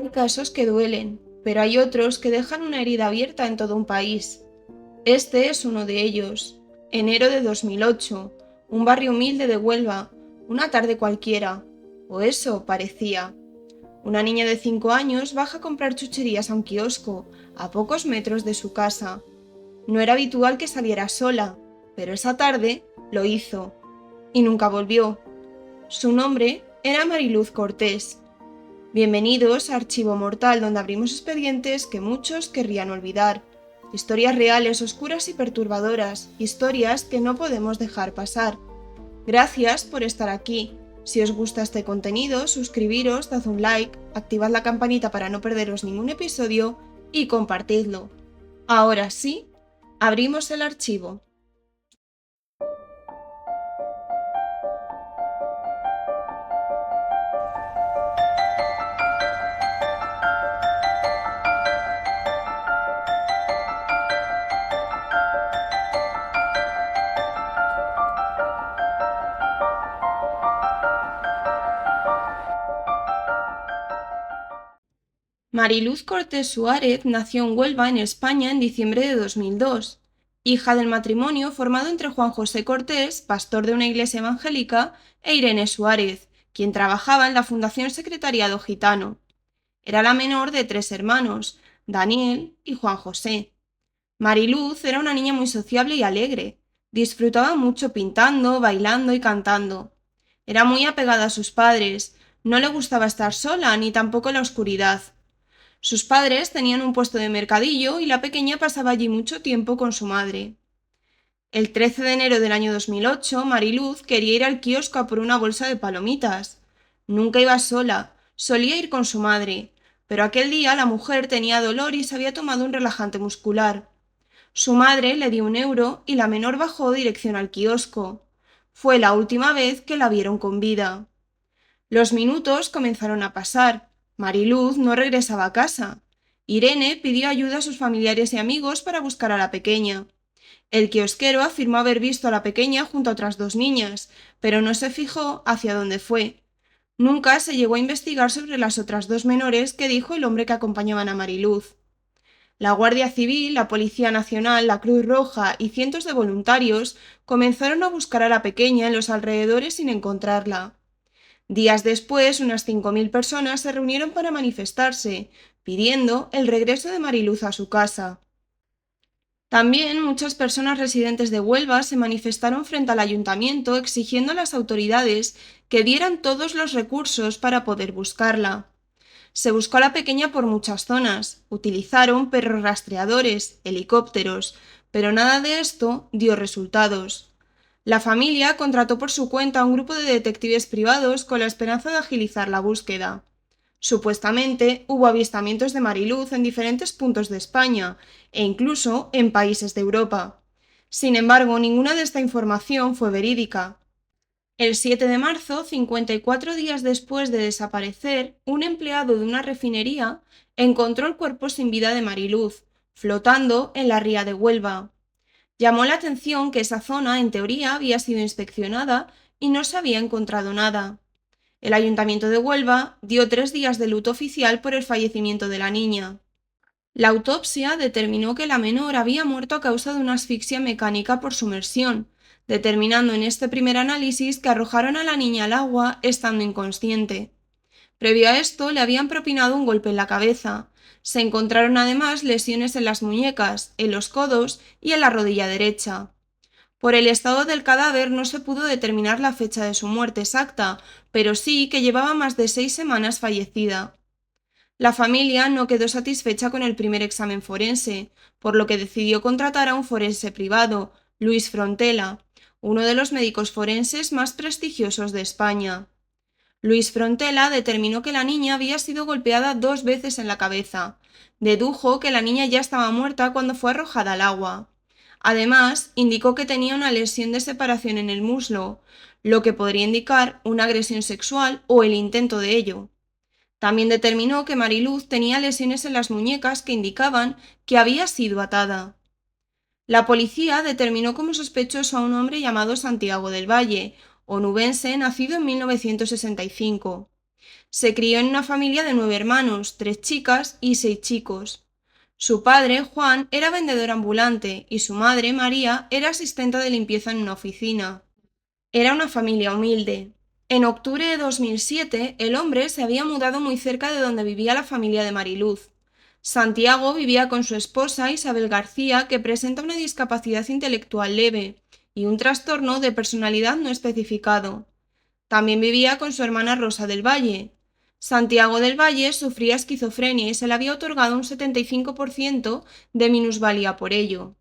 Hay casos que duelen, pero hay otros que dejan una herida abierta en todo un país. Este es uno de ellos. Enero de 2008, un barrio humilde de Huelva, una tarde cualquiera, o eso parecía. Una niña de 5 años baja a comprar chucherías a un kiosco, a pocos metros de su casa. No era habitual que saliera sola, pero esa tarde lo hizo, y nunca volvió. Su nombre era Mariluz Cortés. Bienvenidos a Archivo Mortal, donde abrimos expedientes que muchos querrían olvidar. Historias reales, oscuras y perturbadoras, historias que no podemos dejar pasar. Gracias por estar aquí. Si os gusta este contenido, suscribiros, dad un like, activad la campanita para no perderos ningún episodio y compartidlo. Ahora sí, abrimos el archivo. Mariluz Cortés Suárez nació en Huelva, en España, en diciembre de 2002, hija del matrimonio formado entre Juan José Cortés, pastor de una iglesia evangélica, e Irene Suárez, quien trabajaba en la Fundación Secretariado Gitano. Era la menor de 3 hermanos, Daniel y Juan José. Mariluz era una niña muy sociable y alegre. Disfrutaba mucho pintando, bailando y cantando. Era muy apegada a sus padres. No le gustaba estar sola ni tampoco la oscuridad. Sus padres tenían un puesto de mercadillo y la pequeña pasaba allí mucho tiempo con su madre. El 13 de enero del año 2008, Mariluz quería ir al kiosco a por una bolsa de palomitas. Nunca iba sola, solía ir con su madre, pero aquel día la mujer tenía dolor y se había tomado un relajante muscular. Su madre le dio 1 euro y la menor bajó dirección al kiosco. Fue la última vez que la vieron con vida. Los minutos comenzaron a pasar. Mariluz no regresaba a casa. Irene pidió ayuda a sus familiares y amigos para buscar a la pequeña. El kiosquero afirmó haber visto a la pequeña junto a otras 2 niñas, pero no se fijó hacia dónde fue. Nunca se llegó a investigar sobre las otras 2 menores que dijo el hombre que acompañaban a Mariluz. La Guardia Civil, la Policía Nacional, la Cruz Roja y cientos de voluntarios comenzaron a buscar a la pequeña en los alrededores sin encontrarla. Días después, unas 5.000 personas se reunieron para manifestarse, pidiendo el regreso de Mariluz a su casa. También muchas personas residentes de Huelva se manifestaron frente al ayuntamiento exigiendo a las autoridades que dieran todos los recursos para poder buscarla. Se buscó a la pequeña por muchas zonas, utilizaron perros rastreadores, helicópteros, pero nada de esto dio resultados. La familia contrató por su cuenta a un grupo de detectives privados con la esperanza de agilizar la búsqueda. Supuestamente hubo avistamientos de Mariluz en diferentes puntos de España e incluso en países de Europa. Sin embargo, ninguna de esta información fue verídica. El 7 de marzo, 54 días después de desaparecer, un empleado de una refinería encontró el cuerpo sin vida de Mariluz, flotando en la ría de Huelva. Llamó la atención que esa zona, en teoría, había sido inspeccionada y no se había encontrado nada. El Ayuntamiento de Huelva dio 3 días de luto oficial por el fallecimiento de la niña. La autopsia determinó que la menor había muerto a causa de una asfixia mecánica por sumersión, determinando en este primer análisis que arrojaron a la niña al agua estando inconsciente. Previo a esto le habían propinado un golpe en la cabeza. Se encontraron además lesiones en las muñecas, en los codos y en la rodilla derecha. Por el estado del cadáver no se pudo determinar la fecha de su muerte exacta, pero sí que llevaba más de 6 semanas fallecida. La familia no quedó satisfecha con el primer examen forense, por lo que decidió contratar a un forense privado, Luis Frontela, uno de los médicos forenses más prestigiosos de España. Luis Frontela determinó que la niña había sido golpeada 2 veces en la cabeza. Dedujo que la niña ya estaba muerta cuando fue arrojada al agua. Además, indicó que tenía una lesión de separación en el muslo, lo que podría indicar una agresión sexual o el intento de ello. También determinó que Mariluz tenía lesiones en las muñecas que indicaban que había sido atada. La policía determinó como sospechoso a un hombre llamado Santiago del Valle, onubense, nacido en 1965. Se crió en una familia de 9 hermanos, 3 chicas y 6 chicos. Su padre, Juan, era vendedor ambulante y su madre, María, era asistente de limpieza en una oficina. Era una familia humilde. En octubre de 2007, el hombre se había mudado muy cerca de donde vivía la familia de Mariluz. Santiago vivía con su esposa Isabel García, que presenta una discapacidad intelectual leve y un trastorno de personalidad no especificado. También vivía con su hermana Rosa del Valle. Santiago del Valle sufría esquizofrenia y se le había otorgado un 75% de minusvalía por ello.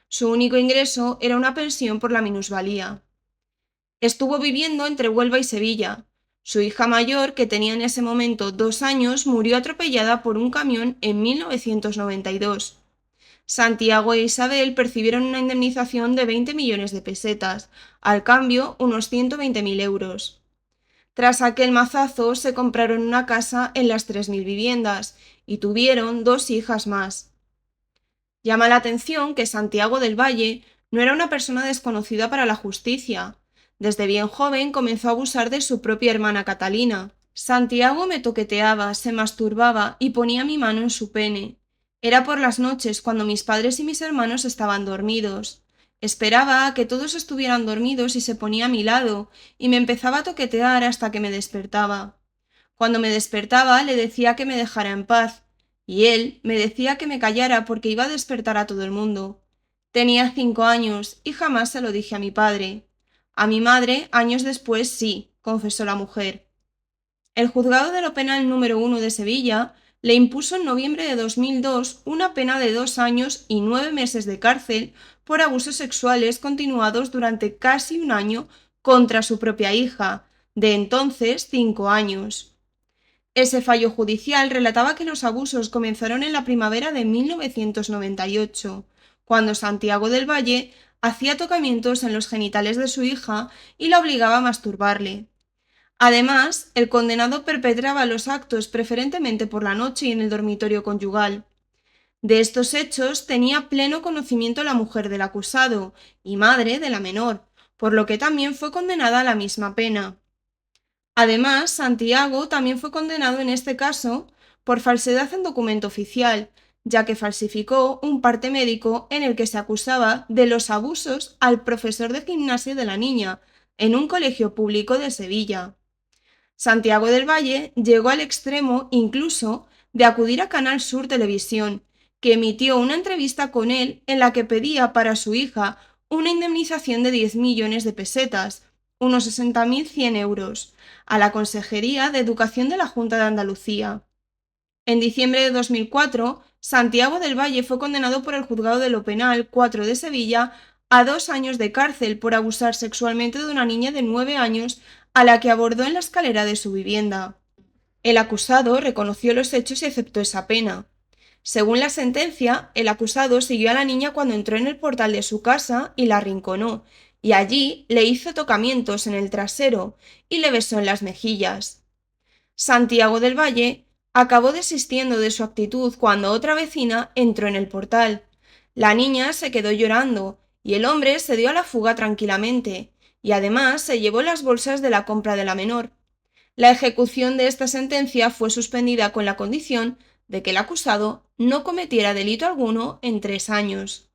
Su único ingreso era una pensión por la minusvalía. Estuvo viviendo entre Huelva y Sevilla. Su hija mayor, que tenía en ese momento 2 años, murió atropellada por un camión en 1992. Santiago e Isabel percibieron una indemnización de 20 millones de pesetas, al cambio unos 120.000 euros. Tras aquel mazazo se compraron una casa en las 3.000 viviendas y tuvieron 2 hijas más. Llama la atención que Santiago del Valle no era una persona desconocida para la justicia. Desde bien joven comenzó a abusar de su propia hermana Catalina. Santiago me toqueteaba, se masturbaba y ponía mi mano en su pene. Era por las noches cuando mis padres y mis hermanos estaban dormidos. Esperaba a que todos estuvieran dormidos y se ponía a mi lado, y me empezaba a toquetear hasta que me despertaba. Cuando me despertaba le decía que me dejara en paz, y él me decía que me callara porque iba a despertar a todo el mundo. Tenía 5 años y jamás se lo dije a mi padre. A mi madre, años después, sí, confesó la mujer. El juzgado de lo penal número 1 de Sevilla le impuso en noviembre de 2002 una pena de 2 años y 9 meses de cárcel por abusos sexuales continuados durante casi un año contra su propia hija, de entonces 5 años. Ese fallo judicial relataba que los abusos comenzaron en la primavera de 1998, cuando Santiago del Valle hacía tocamientos en los genitales de su hija y la obligaba a masturbarle. Además, el condenado perpetraba los actos preferentemente por la noche y en el dormitorio conyugal. De estos hechos tenía pleno conocimiento la mujer del acusado y madre de la menor, por lo que también fue condenada a la misma pena. Además, Santiago también fue condenado en este caso por falsedad en documento oficial, ya que falsificó un parte médico en el que se acusaba de los abusos al profesor de gimnasia de la niña, en un colegio público de Sevilla. Santiago del Valle llegó al extremo incluso de acudir a Canal Sur Televisión, que emitió una entrevista con él en la que pedía para su hija una indemnización de 10 millones de pesetas, unos 60.100 euros, a la Consejería de Educación de la Junta de Andalucía. En diciembre de 2004, Santiago del Valle fue condenado por el Juzgado de lo Penal 4 de Sevilla a 2 años de cárcel por abusar sexualmente de una niña de 9 años a la que abordó en la escalera de su vivienda. El acusado reconoció los hechos y aceptó esa pena. Según la sentencia, el acusado siguió a la niña cuando entró en el portal de su casa y la arrinconó, y allí le hizo tocamientos en el trasero y le besó en las mejillas. Santiago del Valle acabó desistiendo de su actitud cuando otra vecina entró en el portal. La niña se quedó llorando y el hombre se dio a la fuga tranquilamente, y además se llevó las bolsas de la compra de la menor. La ejecución de esta sentencia fue suspendida con la condición de que el acusado no cometiera delito alguno en 3 años.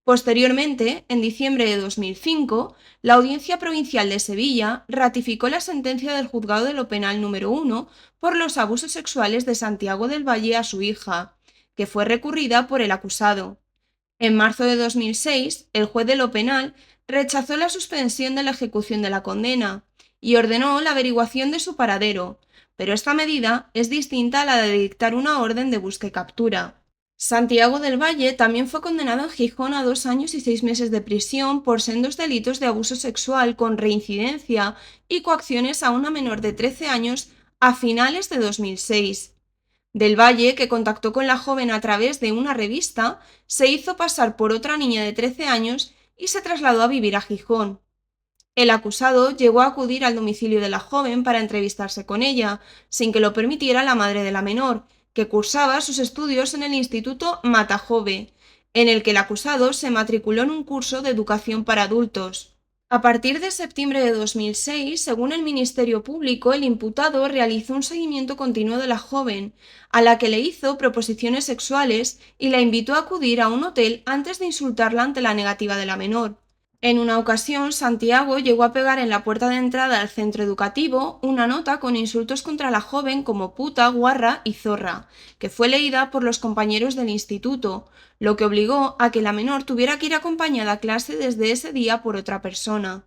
Posteriormente, en diciembre de 2005, la Audiencia Provincial de Sevilla ratificó la sentencia del Juzgado de lo Penal número 1 por los abusos sexuales de Santiago del Valle a su hija, que fue recurrida por el acusado. En marzo de 2006, el juez de lo penal rechazó la suspensión de la ejecución de la condena y ordenó la averiguación de su paradero, pero esta medida es distinta a la de dictar una orden de busca y captura. Santiago del Valle también fue condenado en Gijón a 2 años y 6 meses de prisión por sendos delitos de abuso sexual con reincidencia y coacciones a una menor de 13 años a finales de 2006. Del Valle, que contactó con la joven a través de una revista, se hizo pasar por otra niña de 13 años y se trasladó a vivir a Gijón. El acusado llegó a acudir al domicilio de la joven para entrevistarse con ella, sin que lo permitiera la madre de la menor, que cursaba sus estudios en el Instituto Matajove, en el que el acusado se matriculó en un curso de educación para adultos. A partir de septiembre de 2006, según el Ministerio Público, el imputado realizó un seguimiento continuo de la joven, a la que le hizo proposiciones sexuales y la invitó a acudir a un hotel antes de insultarla ante la negativa de la menor. En una ocasión, Santiago llegó a pegar en la puerta de entrada al centro educativo una nota con insultos contra la joven como puta, guarra y zorra, que fue leída por los compañeros del instituto, lo que obligó a que la menor tuviera que ir acompañada a clase desde ese día por otra persona.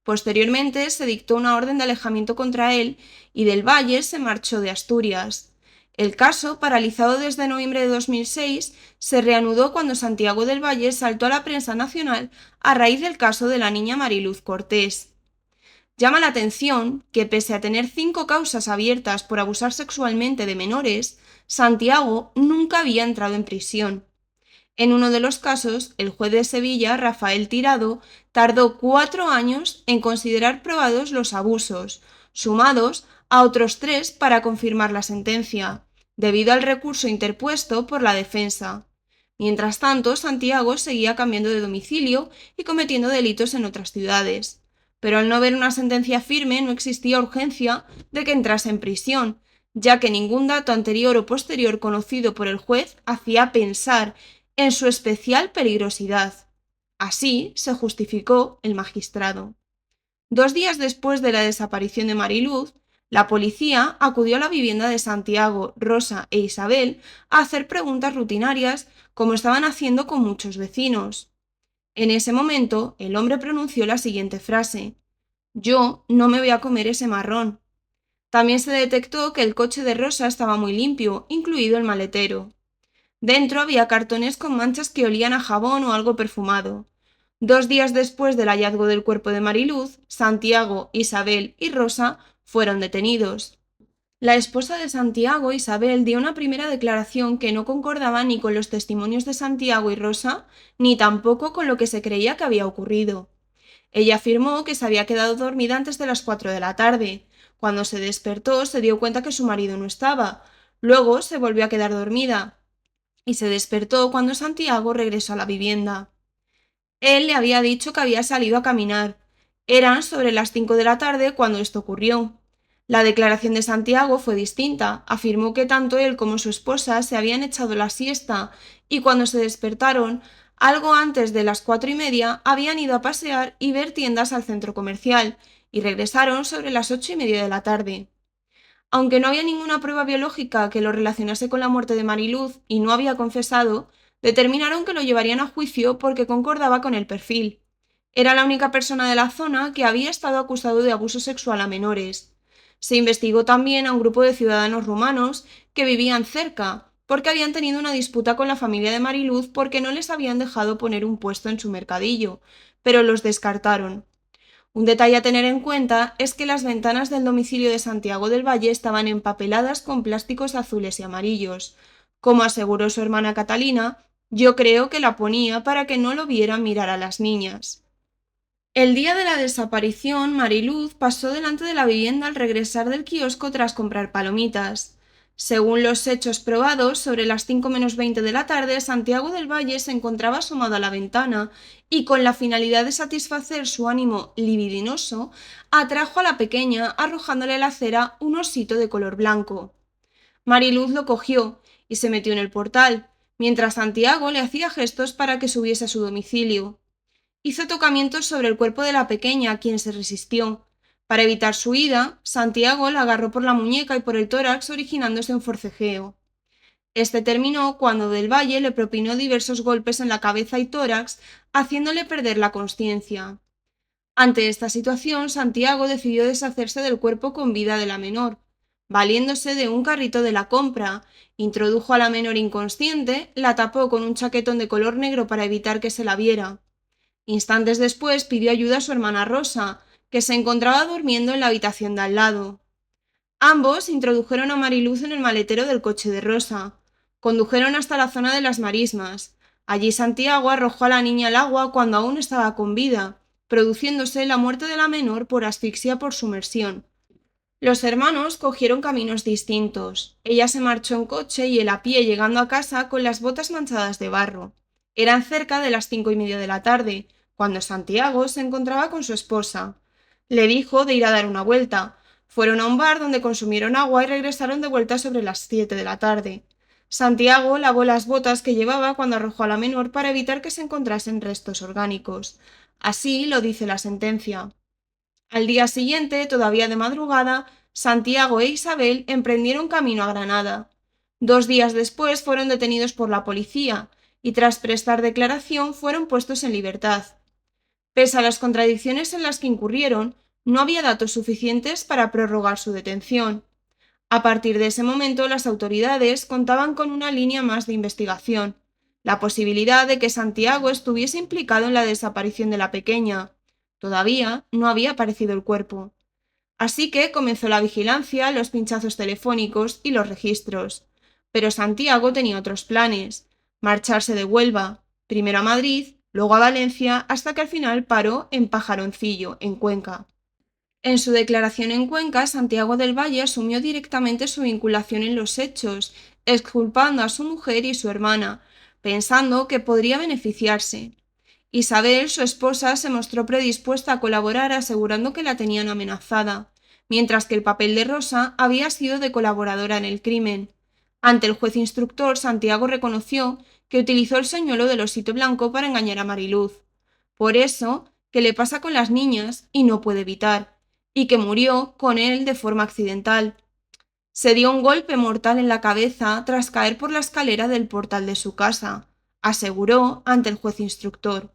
Posteriormente se dictó una orden de alejamiento contra él y Del Valle se marchó de Asturias. El caso, paralizado desde noviembre de 2006, se reanudó cuando Santiago del Valle saltó a la prensa nacional a raíz del caso de la niña Mariluz Cortés. Llama la atención que, pese a tener 5 causas abiertas por abusar sexualmente de menores, Santiago nunca había entrado en prisión. En uno de los casos, el juez de Sevilla, Rafael Tirado, tardó 4 años en considerar probados los abusos, sumados a otros 3 para confirmar la sentencia, debido al recurso interpuesto por la defensa. Mientras tanto, Santiago seguía cambiando de domicilio y cometiendo delitos en otras ciudades. Pero al no haber una sentencia firme, no existía urgencia de que entrase en prisión, ya que ningún dato anterior o posterior conocido por el juez hacía pensar en su especial peligrosidad. Así se justificó el magistrado. 2 días después de la desaparición de Mariluz, la policía acudió a la vivienda de Santiago, Rosa e Isabel a hacer preguntas rutinarias, como estaban haciendo con muchos vecinos. En ese momento, el hombre pronunció la siguiente frase: «Yo no me voy a comer ese marrón». También se detectó que el coche de Rosa estaba muy limpio, incluido el maletero. Dentro había cartones con manchas que olían a jabón o algo perfumado. 2 días después del hallazgo del cuerpo de Mariluz, Santiago, Isabel y Rosa fueron detenidos. La esposa de Santiago, Isabel, dio una primera declaración que no concordaba ni con los testimonios de Santiago y Rosa, ni tampoco con lo que se creía que había ocurrido. Ella afirmó que se había quedado dormida antes de las 4 de la tarde. Cuando se despertó, se dio cuenta que su marido no estaba. Luego se volvió a quedar dormida y se despertó cuando Santiago regresó a la vivienda. Él le había dicho que había salido a caminar. Eran sobre las 5 de la tarde cuando esto ocurrió. La declaración de Santiago fue distinta. Afirmó que tanto él como su esposa se habían echado la siesta y cuando se despertaron, algo antes de las 4:30, habían ido a pasear y ver tiendas al centro comercial y regresaron sobre las 8:30 de la tarde. Aunque no había ninguna prueba biológica que lo relacionase con la muerte de Mariluz y no había confesado, determinaron que lo llevarían a juicio porque concordaba con el perfil. Era la única persona de la zona que había estado acusado de abuso sexual a menores. Se investigó también a un grupo de ciudadanos rumanos que vivían cerca, porque habían tenido una disputa con la familia de Mariluz porque no les habían dejado poner un puesto en su mercadillo, pero los descartaron. Un detalle a tener en cuenta es que las ventanas del domicilio de Santiago del Valle estaban empapeladas con plásticos azules y amarillos. Como aseguró su hermana Catalina, yo creo que la ponía para que no lo vieran mirar a las niñas. El día de la desaparición, Mariluz pasó delante de la vivienda al regresar del kiosco tras comprar palomitas. Según los hechos probados, sobre las 5:20 de la tarde, Santiago del Valle se encontraba asomado a la ventana y, con la finalidad de satisfacer su ánimo libidinoso, atrajo a la pequeña arrojándole a la acera un osito de color blanco. Mariluz lo cogió y se metió en el portal, mientras Santiago le hacía gestos para que subiese a su domicilio. Hizo tocamientos sobre el cuerpo de la pequeña, a quien se resistió. Para evitar su huida, Santiago la agarró por la muñeca y por el tórax, originándose un forcejeo. Este terminó cuando Del Valle le propinó diversos golpes en la cabeza y tórax, haciéndole perder la consciencia. Ante esta situación, Santiago decidió deshacerse del cuerpo con vida de la menor. Valiéndose de un carrito de la compra, introdujo a la menor inconsciente, la tapó con un chaquetón de color negro para evitar que se la viera. Instantes después pidió ayuda a su hermana Rosa, que se encontraba durmiendo en la habitación de al lado. Ambos introdujeron a Mariluz en el maletero del coche de Rosa. Condujeron hasta la zona de las marismas. Allí Santiago arrojó a la niña al agua cuando aún estaba con vida, produciéndose la muerte de la menor por asfixia por sumersión. Los hermanos cogieron caminos distintos. Ella se marchó en coche y él a pie, llegando a casa con las botas manchadas de barro. Eran cerca de las 5:30 de la tarde, cuando Santiago se encontraba con su esposa. Le dijo de ir a dar una vuelta. Fueron a un bar donde consumieron agua y regresaron de vuelta sobre las 7 de la tarde. Santiago lavó las botas que llevaba cuando arrojó a la menor para evitar que se encontrasen restos orgánicos. Así lo dice la sentencia. Al día siguiente, todavía de madrugada, Santiago e Isabel emprendieron camino a Granada. 2 días después fueron detenidos por la policía y tras prestar declaración fueron puestos en libertad. Pese a las contradicciones en las que incurrieron, no había datos suficientes para prorrogar su detención. A partir de ese momento, las autoridades contaban con una línea más de investigación, la posibilidad de que Santiago estuviese implicado en la desaparición de la pequeña. Todavía no había aparecido el cuerpo. Así que comenzó la vigilancia, los pinchazos telefónicos y los registros. Pero Santiago tenía otros planes: marcharse de Huelva, primero a Madrid, luego a Valencia, hasta que al final paró en Pajaroncillo, en Cuenca. En su declaración en Cuenca, Santiago del Valle asumió directamente su vinculación en los hechos, exculpando a su mujer y su hermana, pensando que podría beneficiarse. Isabel, su esposa, se mostró predispuesta a colaborar asegurando que la tenían amenazada, mientras que el papel de Rosa había sido de colaboradora en el crimen. Ante el juez instructor, Santiago reconoció que utilizó el señuelo del osito blanco para engañar a Mariluz. Por eso, ¿qué le pasa con las niñas? Y no puede evitar, y que murió con él de forma accidental. Se dio un golpe mortal en la cabeza tras caer por la escalera del portal de su casa, aseguró ante el juez instructor.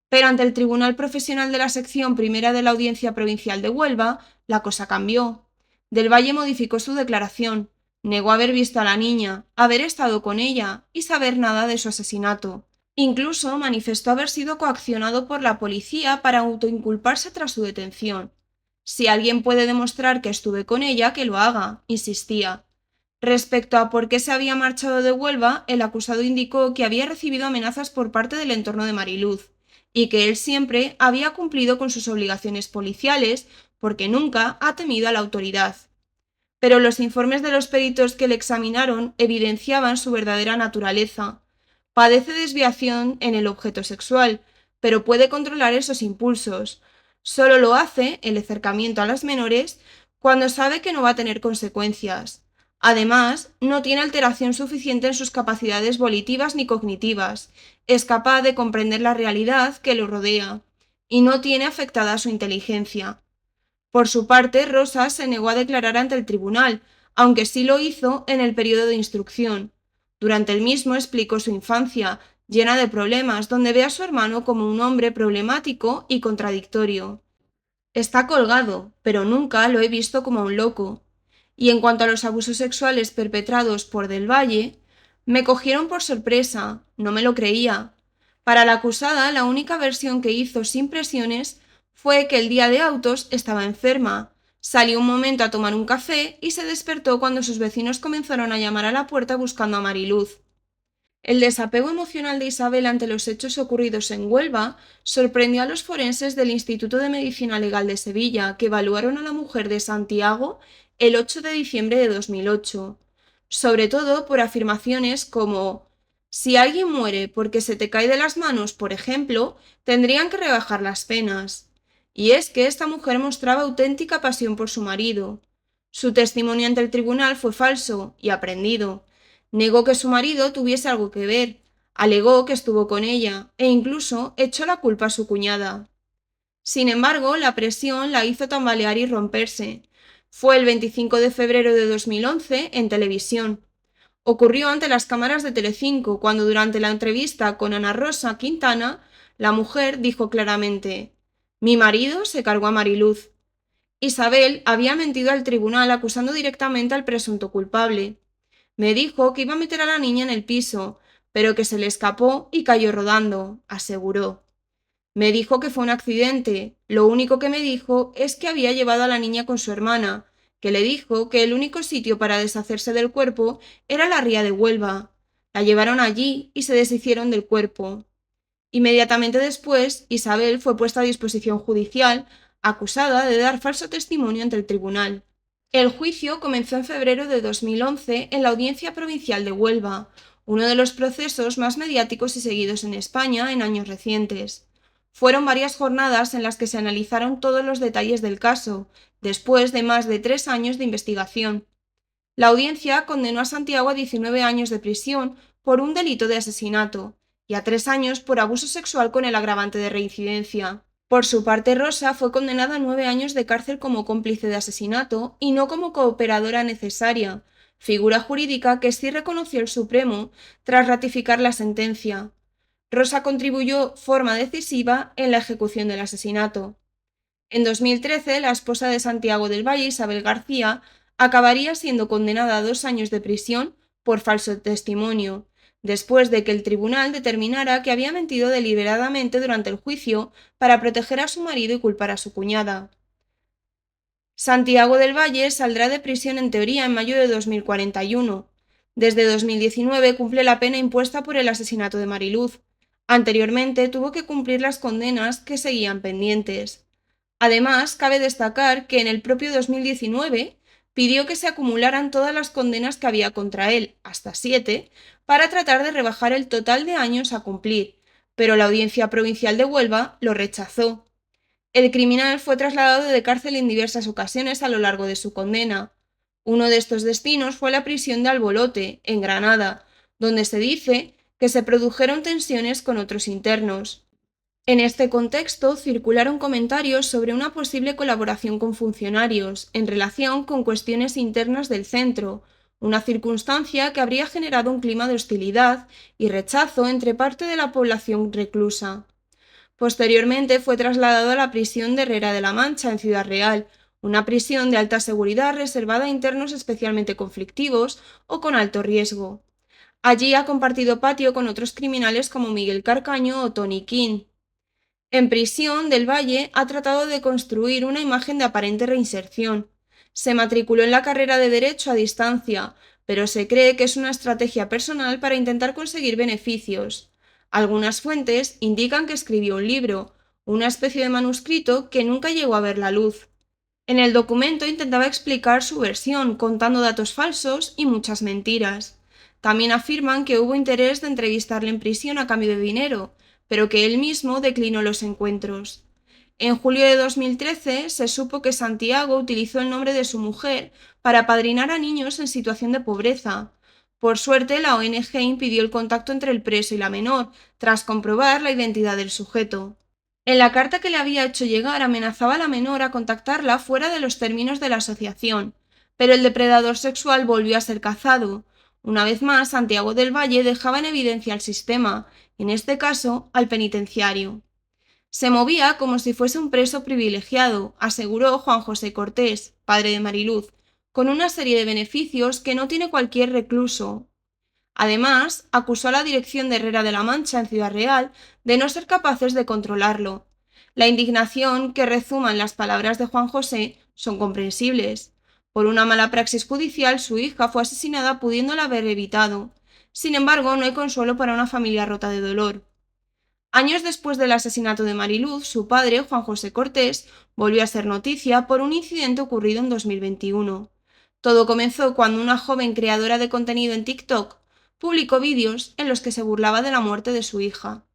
Pero ante el Tribunal Profesional de la Sección Primera de la Audiencia Provincial de Huelva, la cosa cambió. Del Valle modificó su declaración, negó haber visto a la niña, haber estado con ella y saber nada de su asesinato. Incluso manifestó haber sido coaccionado por la policía para autoinculparse tras su detención. Si alguien puede demostrar que estuve con ella, que lo haga, insistía. Respecto a por qué se había marchado de Huelva, el acusado indicó que había recibido amenazas por parte del entorno de Mariluz y que él siempre había cumplido con sus obligaciones policiales porque nunca ha temido a la autoridad. Pero los informes de los peritos que le examinaron evidenciaban su verdadera naturaleza. Padece desviación en el objeto sexual, pero puede controlar esos impulsos. Solo lo hace, el acercamiento a las menores, cuando sabe que no va a tener consecuencias. Además, no tiene alteración suficiente en sus capacidades volitivas ni cognitivas, es capaz de comprender la realidad que lo rodea, y no tiene afectada su inteligencia. Por su parte, Rosa se negó a declarar ante el tribunal, aunque sí lo hizo en el periodo de instrucción. Durante el mismo explicó su infancia, llena de problemas, donde ve a su hermano como un hombre problemático y contradictorio. Está colgado, pero nunca lo he visto como un loco. Y en cuanto a los abusos sexuales perpetrados por Del Valle, me cogieron por sorpresa, no me lo creía. Para la acusada, la única versión que hizo sin presiones fue que el día de autos estaba enferma, salió un momento a tomar un café y se despertó cuando sus vecinos comenzaron a llamar a la puerta buscando a Mariluz. El desapego emocional de Isabel ante los hechos ocurridos en Huelva sorprendió a los forenses del Instituto de Medicina Legal de Sevilla, que evaluaron a la mujer de Santiago el 8 de diciembre de 2008, sobre todo por afirmaciones como: si alguien muere porque se te cae de las manos, por ejemplo, tendrían que rebajar las penas. Y es que esta mujer mostraba auténtica pasión por su marido. Su testimonio ante el tribunal fue falso y aprendido. Negó que su marido tuviese algo que ver, alegó que estuvo con ella e incluso echó la culpa a su cuñada. Sin embargo, la presión la hizo tambalear y romperse. Fue el 25 de febrero de 2011 en televisión. Ocurrió ante las cámaras de Telecinco, cuando durante la entrevista con Ana Rosa Quintana, la mujer dijo claramente: «Mi marido se cargó a Mariluz». Isabel había mentido al tribunal acusando directamente al presunto culpable. Me dijo que iba a meter a la niña en el piso, pero que se le escapó y cayó rodando, aseguró. Me dijo que fue un accidente. Lo único que me dijo es que había llevado a la niña con su hermana, que le dijo que el único sitio para deshacerse del cuerpo era la ría de Huelva. La llevaron allí y se deshicieron del cuerpo. Inmediatamente después, Isabel fue puesta a disposición judicial, acusada de dar falso testimonio ante el tribunal. El juicio comenzó en febrero de 2011 en la Audiencia Provincial de Huelva, uno de los procesos más mediáticos y seguidos en España en años recientes. Fueron varias jornadas en las que se analizaron todos los detalles del caso, después de más de 3 años de investigación. La audiencia condenó a Santiago a 19 años de prisión por un delito de asesinato y a 3 años por abuso sexual con el agravante de reincidencia. Por su parte, Rosa fue condenada a 9 años de cárcel como cómplice de asesinato y no como cooperadora necesaria, figura jurídica que sí reconoció el Supremo tras ratificar la sentencia. Rosa contribuyó forma decisiva en la ejecución del asesinato. En 2013, la esposa de Santiago del Valle, Isabel García, acabaría siendo condenada a 2 años de prisión por falso testimonio, después de que el tribunal determinara que había mentido deliberadamente durante el juicio para proteger a su marido y culpar a su cuñada. Santiago del Valle saldrá de prisión en teoría en mayo de 2041. Desde 2019 cumple la pena impuesta por el asesinato de Mariluz. Anteriormente tuvo que cumplir las condenas que seguían pendientes. Además, cabe destacar que en el propio 2019 pidió que se acumularan todas las condenas que había contra él, hasta 7, para tratar de rebajar el total de años a cumplir, pero la Audiencia Provincial de Huelva lo rechazó. El criminal fue trasladado de cárcel en diversas ocasiones a lo largo de su condena. Uno de estos destinos fue la prisión de Albolote, en Granada, donde se dice que se produjeron tensiones con otros internos. En este contexto circularon comentarios sobre una posible colaboración con funcionarios en relación con cuestiones internas del centro, una circunstancia que habría generado un clima de hostilidad y rechazo entre parte de la población reclusa. Posteriormente fue trasladado a la prisión de Herrera de la Mancha, en Ciudad Real, una prisión de alta seguridad reservada a internos especialmente conflictivos o con alto riesgo. Allí ha compartido patio con otros criminales como Miguel Carcaño o Tony King. En prisión, Del Valle ha tratado de construir una imagen de aparente reinserción. Se matriculó en la carrera de Derecho a distancia, pero se cree que es una estrategia personal para intentar conseguir beneficios. Algunas fuentes indican que escribió un libro, una especie de manuscrito que nunca llegó a ver la luz. En el documento intentaba explicar su versión, contando datos falsos y muchas mentiras. También afirman que hubo interés de entrevistarle en prisión a cambio de dinero, pero que él mismo declinó los encuentros. En julio de 2013 se supo que Santiago utilizó el nombre de su mujer para apadrinar a niños en situación de pobreza. Por suerte, la ONG impidió el contacto entre el preso y la menor, tras comprobar la identidad del sujeto. En la carta que le había hecho llegar amenazaba a la menor a contactarla fuera de los términos de la asociación, pero el depredador sexual volvió a ser cazado. Una vez más, Santiago del Valle dejaba en evidencia al sistema, en este caso, al penitenciario. Se movía como si fuese un preso privilegiado, aseguró Juan José Cortés, padre de Mariluz, con una serie de beneficios que no tiene cualquier recluso. Además, acusó a la dirección de Herrera de la Mancha en Ciudad Real de no ser capaces de controlarlo. La indignación que rezuman las palabras de Juan José son comprensibles. Por una mala praxis judicial, su hija fue asesinada pudiéndola haber evitado. Sin embargo, no hay consuelo para una familia rota de dolor. Años después del asesinato de Mariluz, su padre, Juan José Cortés, volvió a ser noticia por un incidente ocurrido en 2021. Todo comenzó cuando una joven creadora de contenido en TikTok publicó vídeos en los que se burlaba de la muerte de su hija.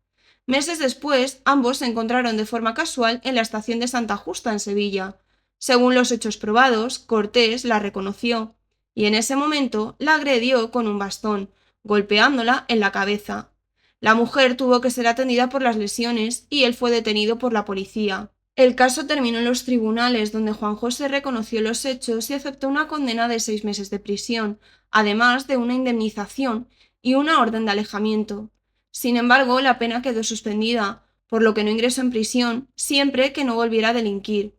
Meses después, ambos se encontraron de forma casual en la estación de Santa Justa, en Sevilla. Según los hechos probados, Cortés la reconoció y en ese momento la agredió con un bastón, golpeándola en la cabeza. La mujer tuvo que ser atendida por las lesiones y él fue detenido por la policía. El caso terminó en los tribunales, donde Juan José reconoció los hechos y aceptó una condena de 6 meses de prisión, además de una indemnización y una orden de alejamiento. Sin embargo, la pena quedó suspendida, por lo que no ingresó en prisión siempre que no volviera a delinquir.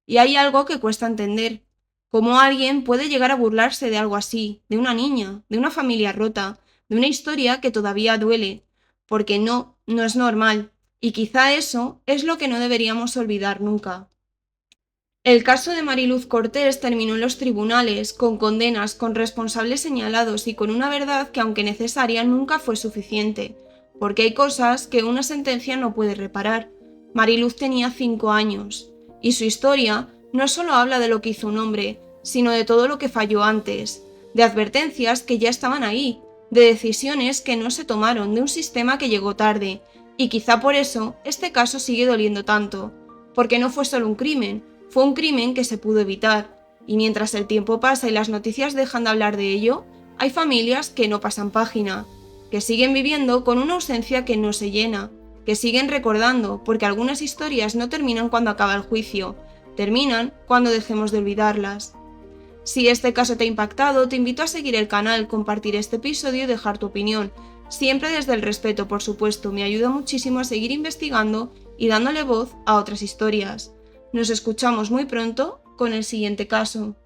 Y hay algo que cuesta entender. ¿Cómo alguien puede llegar a burlarse de algo así, de una niña, de una familia rota, de una historia que todavía duele? Porque no es normal, y quizá eso es lo que no deberíamos olvidar nunca. El caso de Mariluz Cortés terminó en los tribunales, con condenas, con responsables señalados y con una verdad que, aunque necesaria, nunca fue suficiente, porque hay cosas que una sentencia no puede reparar. Mariluz tenía 5 años, y su historia no solo habla de lo que hizo un hombre, sino de todo lo que falló antes, de advertencias que ya estaban ahí, de decisiones que no se tomaron, de un sistema que llegó tarde, Y quizá por eso este caso sigue doliendo tanto, porque no fue solo un crimen, fue un crimen que se pudo evitar. Y mientras el tiempo pasa y las noticias dejan de hablar de ello, hay familias que no pasan página, que siguen viviendo con una ausencia que no se llena, que siguen recordando, porque algunas historias no terminan cuando acaba el juicio, terminan cuando dejemos de olvidarlas. Si este caso te ha impactado, te invito a seguir el canal, compartir este episodio y dejar tu opinión. Siempre desde el respeto, por supuesto, me ayuda muchísimo a seguir investigando y dándole voz a otras historias. Nos escuchamos muy pronto con el siguiente caso.